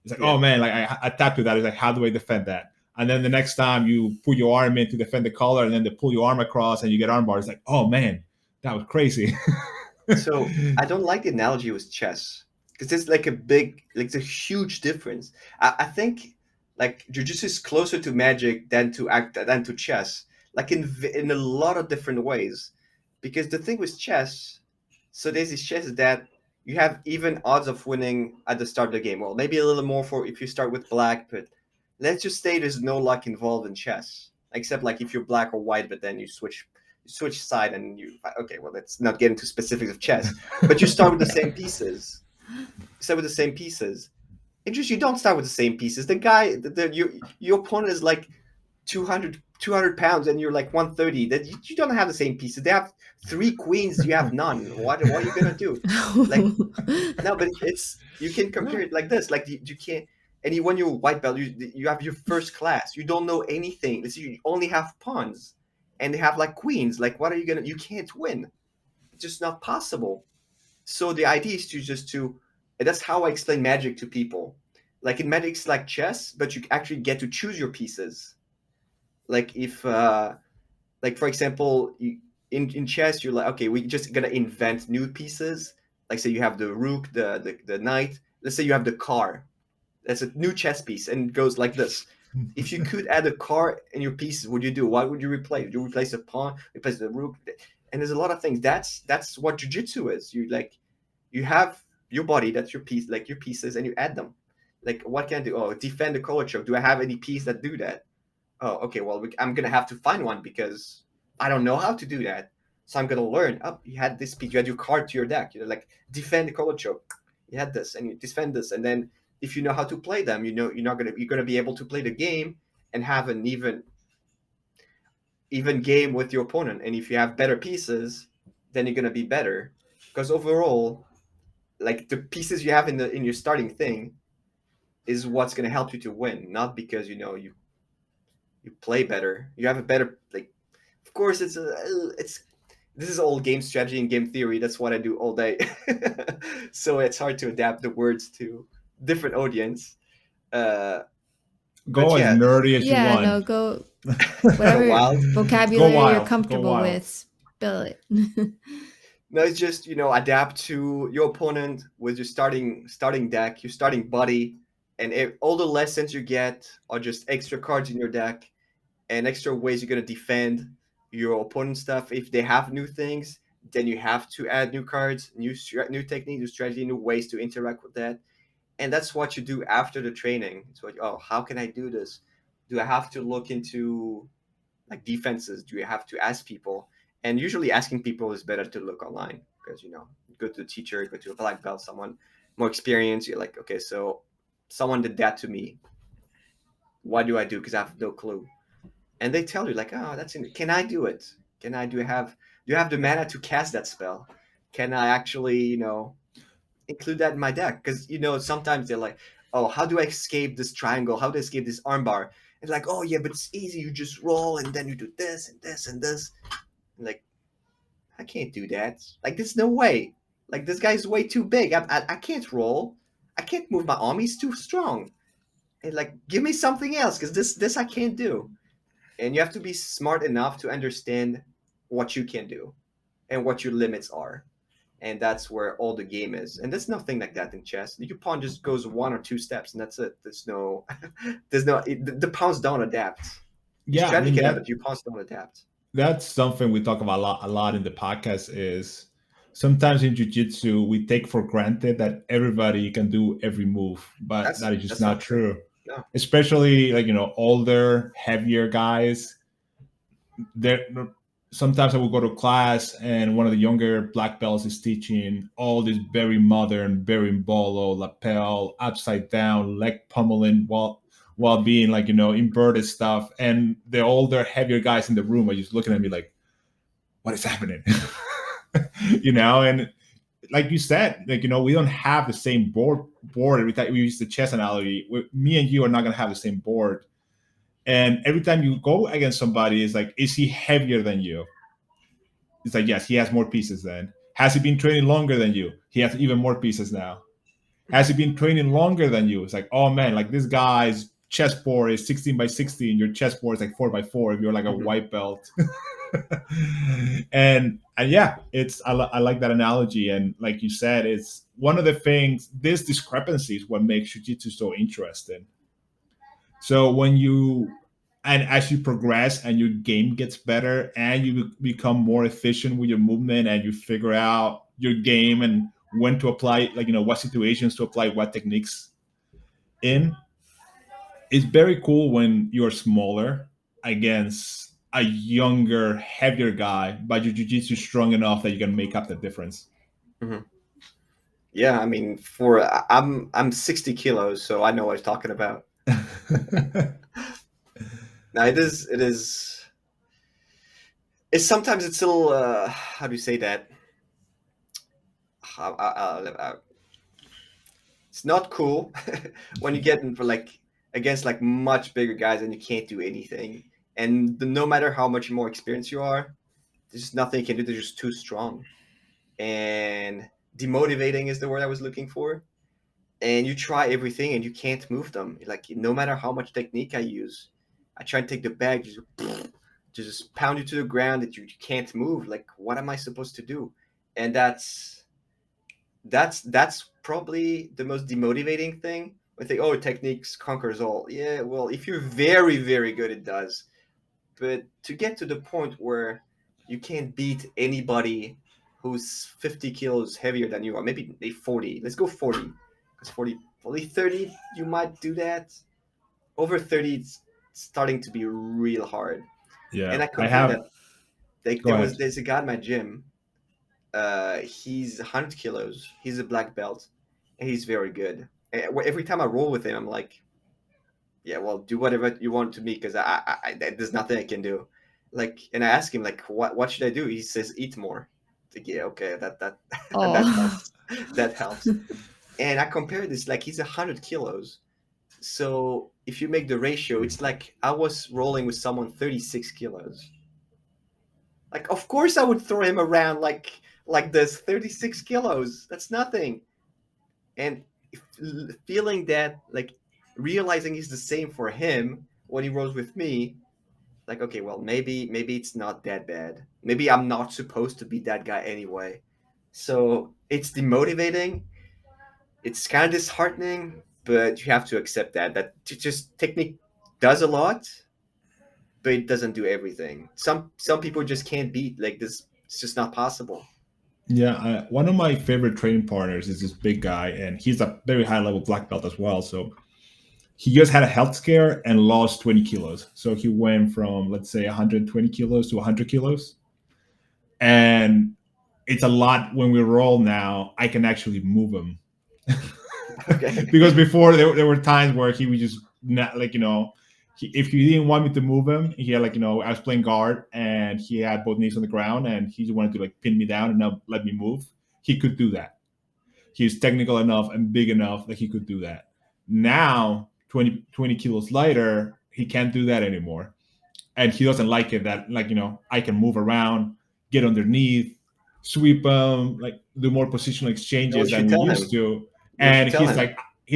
It's like, Yeah. oh man, like I tapped to that. It's like, how do I defend that? And then the next time you put your arm in to defend the collar, and then they pull your arm across and you get arm bar. It's like, oh man, that was crazy. So I don't like the analogy with chess because it's like a big, like it's a huge difference. I think like jujitsu is closer to magic than to chess, like in a lot of different ways. Because the thing with chess, so there's this chess that you have even odds of winning at the start of the game. Well, maybe a little more for if you start with black, but let's just say there's no luck involved in chess, except like if you're black or white, but then you switch side and you okay, well, let's not get into specifics of chess, but you start with the same pieces. You start with the same pieces. Interest, you don't start with the same pieces. The guy, your opponent is like 200 pounds and you're like 130. That you don't have the same pieces. They have three queens, you have none. What are you gonna do? Like, no, but it's you can compare it like this. Like you can't. And when you're white belt, you have your first class. You don't know anything. You only have pawns, and they have like queens. Like, what are you gonna? You can't win. It's just not possible. So the idea is to just to. And that's how I explain magic to people. Like in magic, it's like chess, but you actually get to choose your pieces. Like if, like for example, in chess, you're like, okay, we just gonna invent new pieces. Like say you have the rook, the knight. Let's say you have the car. That's a new chess piece, and it goes like this. If you could add a car in your pieces, would you do? What would you replace? Would you replace a pawn? Replace the rook? And there's a lot of things. That's what jujitsu is. You have your body. That's your piece, like your pieces, and you add them. Like what can I do? Oh, defend the collar choke. Do I have any piece that do that? Oh, okay. Well, I'm gonna have to find one because I don't know how to do that. So I'm gonna learn. Oh, you had this piece. You had your card to your deck. Like defend the collar choke. You had this, and you defend this, and then if you know how to play them, you're gonna be able to play the game and have an even game with your opponent. And if you have better pieces, then you're gonna be better. Because overall, like the pieces you have in your starting thing is what's gonna help you to win, not because you play better. You have a better like. Of course, it's this is all game strategy and game theory. That's what I do all day. So it's hard to adapt the words to different audience. Uh, but Go as yeah, nerdy as you Yeah, no, want. go whatever wild. Go vocabulary you're wild. Go comfortable wild. with, spill it. No, it's just adapt to your opponent with your starting deck, your starting body, and all the lessons you get are just extra cards in your deck and extra ways you're gonna defend your opponent's stuff. If they have new things, then you have to add new cards, new technique, new strategy, new ways to interact with that. And that's what you do after the training. It's like, oh, how can I do this? Do I have to look into like defenses? Do you have to ask people? And usually asking people is better to look online because go to a teacher, go to a black belt, someone more experienced. You're like, okay, so someone did that to me. What do I do? Because I have no clue. And they tell you like, oh, can I do it? Do you have the mana to cast that spell? Can I actually include that in my deck because sometimes they're like, oh, how do I escape this triangle? How do I escape this armbar? And like, oh yeah, but it's easy. You just roll and then you do this and this and this. And like, I can't do that. Like, there's no way. Like, this guy's way too big. I can't roll. I can't move my arm. He's too strong. And like, give me something else because this I can't do. And you have to be smart enough to understand what you can do and what your limits are. And that's where all the game is. And there's nothing like that in chess. Your pawn just goes 1 or 2 steps, and that's it. There's no, the pawns don't adapt. Yeah, I Strategy mean can adapt, but your pawns don't adapt. that's something we talk about a lot in the podcast is sometimes in jiu-jitsu we take for granted that everybody can do every move, but that is just That's not true. No. Especially like older, heavier guys. There sometimes I will go to class and one of the younger black belts is teaching all this very modern, very bolo, lapel, upside down, leg pummeling while being like, inverted stuff. And the older, heavier guys in the room are just looking at me like, what is happening? And like you said, like, we don't have the same board every time we use the chess analogy. Me and you are not going to have the same board. And every time you go against somebody, it's like, is he heavier than you? It's like, yes, he has more pieces then. Has he been training longer than you? He has even more pieces now. Has he been training longer than you? It's like, oh man, like this guy's chessboard is 16 by 16. Your chessboard is like 4 by 4 if you're like a white belt. and yeah, I like that analogy. And like you said, it's one of the things, this discrepancy is what makes jiu-jitsu so interesting. So as you progress and your game gets better and you become more efficient with your movement and you figure out your game and when to apply, like, what situations to apply what techniques in, it's very cool when you're smaller against a younger, heavier guy, but your jiu-jitsu is strong enough that you can make up the difference. Mm-hmm. Yeah, I mean, I'm 60 kilos, so I know what I'm talking about. Now it's sometimes it's a little how do you say that? It's not cool when you get in for like against like much bigger guys and you can't do anything. And no matter how much more experienced you are, there's just nothing you can do. They're just too strong. And demotivating is the word I was looking for. And you try everything and you can't move them. Like, no matter how much technique I use, I try and take the bag, just pound you to the ground that you can't move. Like, what am I supposed to do? And that's probably the most demotivating thing. I think, oh, techniques conquers all. Yeah, well, if you're very, very good, it does. But to get to the point where you can't beat anybody who's 50 kilos heavier than you are, maybe 40. Let's go 40. Because 40, 30, you might do that. Over 30, it's starting to be real hard. Yeah, and I compare that. Like, there's a guy in my gym. He's 100 kilos. He's a black belt, and he's very good. And every time I roll with him, I'm like, yeah, well, do whatever you want to me because I there's nothing I can do. Like, and I ask him like, what should I do? He says, eat more. Like, yeah, okay, that that helps. That helps. And I compare this, like, he's 100 kilos. So if you make the ratio, it's like I was rolling with someone 36 kilos. Like, of course I would throw him around like this 36 kilos. That's nothing. And feeling that, like, realizing he's the same for him when he rolls with me, like, okay, well, maybe it's not that bad. Maybe I'm not supposed to be that guy anyway. So it's demotivating. It's kind of disheartening, but you have to accept that just technique does a lot, but it doesn't do everything. Some people just can't beat like this. It's just not possible. Yeah, one of my favorite training partners is this big guy, and he's a very high level black belt as well. So he just had a health scare and lost 20 kilos. So he went from, let's say, 120 kilos to 100 kilos. And it's a lot when we roll now. I can actually move him. Okay. Because before there were times where he would just not, like, if he didn't want me to move him, he had, like, I was playing guard and he had both knees on the ground and he wanted to, like, pin me down and not let me move. He could do that. He's technical enough and big enough that he could do that. Now, 20 kilos lighter, he can't do that anymore. And he doesn't like it that, like, I can move around, get underneath, sweep them, like do more positional No, exchanges you should than we tell used him. to. You should And tell he's him.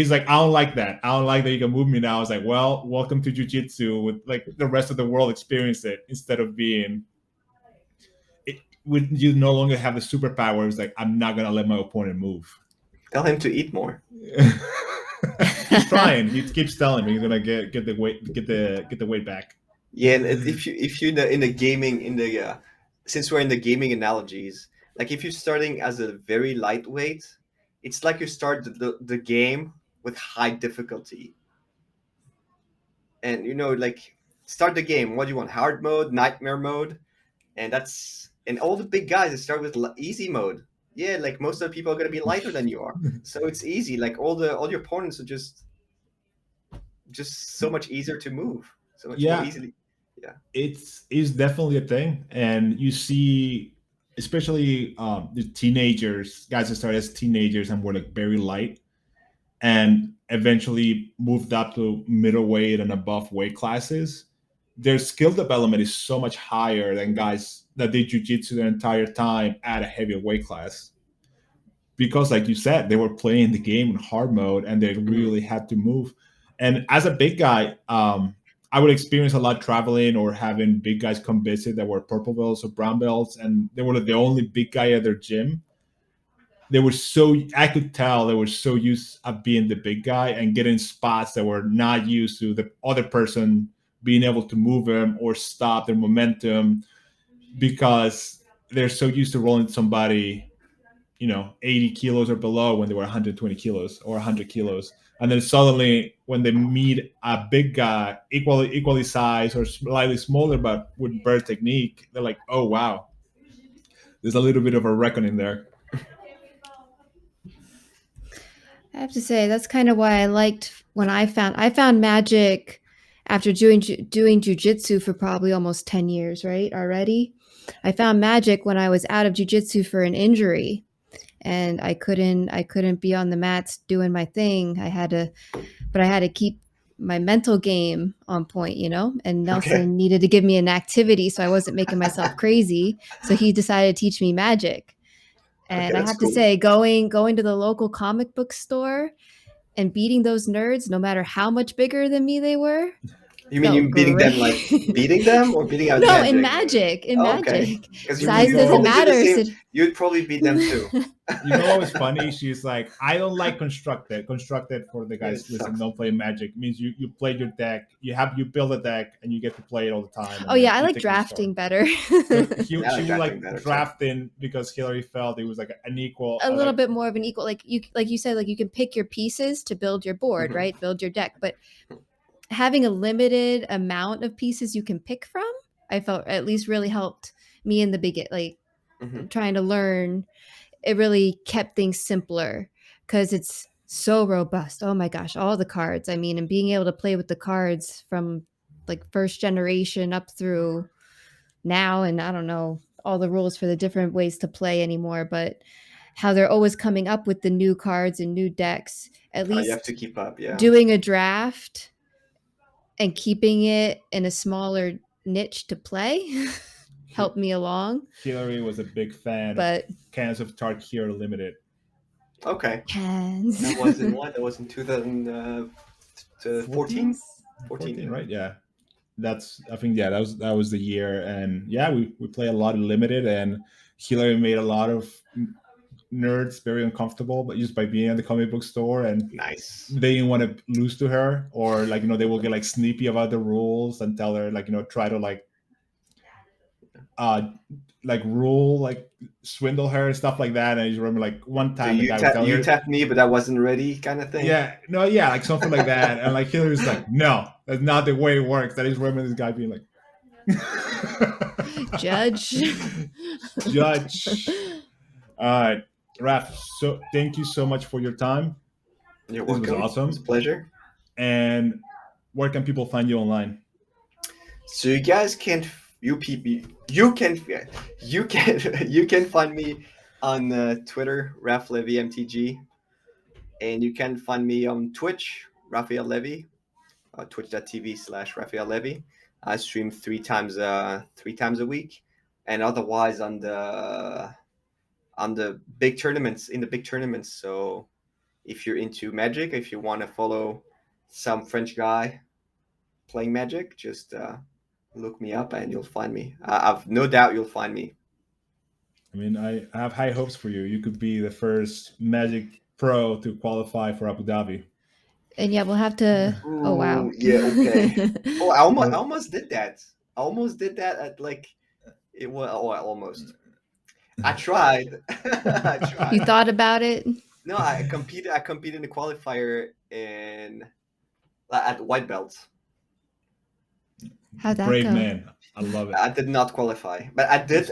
like, I don't like that. I don't like that you can move me now. I was like, well, welcome to jiu-jitsu with like the rest of the world experience it instead of being when you no longer have the superpower. It's like, I'm not gonna let my opponent move. Tell him to eat more. He's trying. He keeps telling me he's gonna get the weight back. Yeah, and if you in the gaming in the since we're in the gaming analogies, like if you're starting as a very lightweight, it's like you start the game with high difficulty, and like start the game. What do you want? Hard mode, nightmare mode, and all the big guys start with easy mode. Yeah, like most of the people are gonna be lighter than you are, so it's easy. Like all your opponents are just so much easier to move, so much more Yeah, easily. Yeah. it's definitely a thing, and you see, especially the teenagers, guys that started as teenagers and were like very light, and eventually moved up to middleweight and above weight classes. Their skill development is so much higher than guys that did jujitsu their entire time at a heavier weight class. Because, like you said, they were playing the game in hard mode and they Mhm. really had to move. And as a big guy, I would experience a lot traveling or having big guys come visit that were purple belts or brown belts, and they were the only big guy at their gym. They were so, I could tell they were so used of being the big guy and getting spots that were not used to the other person being able to move them or stop their momentum, because they're so used to rolling somebody 80 kilos or below when they were 120 kilos or 100 kilos. And then suddenly, when they meet a big guy, equally sized or slightly smaller, but with better technique, they're like, oh, wow, there's a little bit of a reckoning there. I have to say that's kind of why I liked when I found magic after doing jujitsu for probably almost 10 years, right? Already. I found magic when I was out of jujitsu for an injury and I couldn't be on the mats doing my thing. I had to keep my mental game on point, and Okay. Nelson needed to give me an activity so I wasn't making myself crazy. So he decided to teach me magic. Okay, And I that's have to cool. say, going to the local comic book store and beating those nerds, no matter how much bigger than me they were, You mean felt you beating them, great. like beating them, or beating out No, in magic? magic, in Okay, magic. because You Size you'd doesn't know, probably do the matter. same. So You'd probably beat them too. what was funny? She's like, I don't like constructed. Constructed, for the Yeah, it guys listening, sucks. don't play magic. It means you play your deck. You build a deck and you get to play it all the time, oh and then yeah, I you like take your star. drafting better. So Yeah, I she like would drafting like better too. drafting because Hillary felt it was like an equal, A little like, bit more of an equal, like you said, like you can pick your pieces to build your board, Hmm. right? Build your deck. But having a limited amount of pieces you can pick from, I felt at least really helped me in the beginning, like Hmm. trying to learn. It really kept things simpler because it's so robust. Oh my gosh, all the cards. I mean, and being able to play with the cards from like first generation up through now, and I don't know all the rules for the different ways to play anymore, but how they're always coming up with the new cards and new decks. At You have to least keep up. Yeah. doing a draft and keeping it in a smaller niche to play helped me along. Hillary was a big fan of But Cans of Tarkir Limited. Okay. cans. That was in what? That was in 2014. 14? 14. 14, Yeah. right? Yeah. I think, yeah, that was the year. And yeah, we play a lot of limited, and Hillary made a lot of nerds very uncomfortable, but just by being at the comic book store, and Nice. they didn't want to lose to her, or like, they will get like snippy about the rules and tell her, like, try to uh rule, like swindle her and stuff like that. And I just remember like one So time the guy was telling you her, tapped me, but I wasn't ready, kind of thing. yeah, no, yeah, like something like that. And like Hillary's like, no, that's not the way it works. I just remember this guy being like, Judge. Judge. All right, Raph. So thank you so much for your time. You're This was welcome. It's a awesome. pleasure. And where can people find you online? So you guys can you people you can you can find me on Twitter, Raphael Levy MTG, and you can find me on Twitch, Raphael Levy, twitch.tv/Raphael Levy. I stream three times a week, and otherwise on the big tournaments, So if you're into Magic, if you want to follow some French guy playing Magic, just look me up and you'll find me. I've no doubt you'll find me. I mean, I have high hopes for you. You could be the first Magic pro to qualify for Abu Dhabi. And yeah, we'll have to. Oh wow. Yeah. Okay. Oh, I almost did that. I almost did that at like it was. Oh, I almost. I tried. I tried. You thought about it? No, I competed in the qualifier at white belt. How'd that Brave go? man. I love it. I did not qualify, but I did.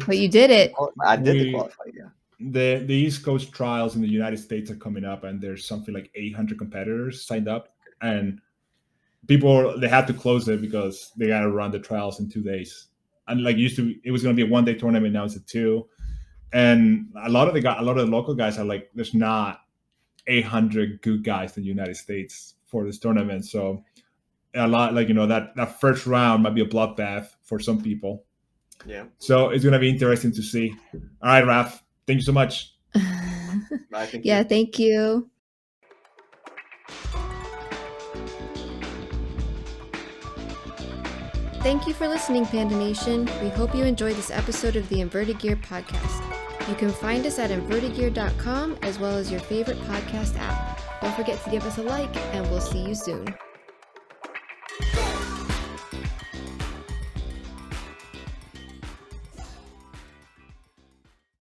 But you did it. I did qualify. Yeah. The East Coast trials in the United States are coming up, and there's something like 800 competitors signed up, and they had to close it because they got to run the trials in 2 days. And like used to, it was going to be a 1-day tournament. Now it's a 2, and a lot of the local guys are like, there's not 800 good guys in the United States for this tournament, so a lot like that first round might be a bloodbath for some people. Yeah. So it's going to be interesting to see. All right, Raph. Thank you so much. Bye, thank Yeah, you. thank you. Thank you for listening, Panda Nation. We hope you enjoyed this episode of the Inverted Gear podcast. You can find us at invertedgear.com as well as your favorite podcast app. Don't forget to give us a like, and we'll see you soon.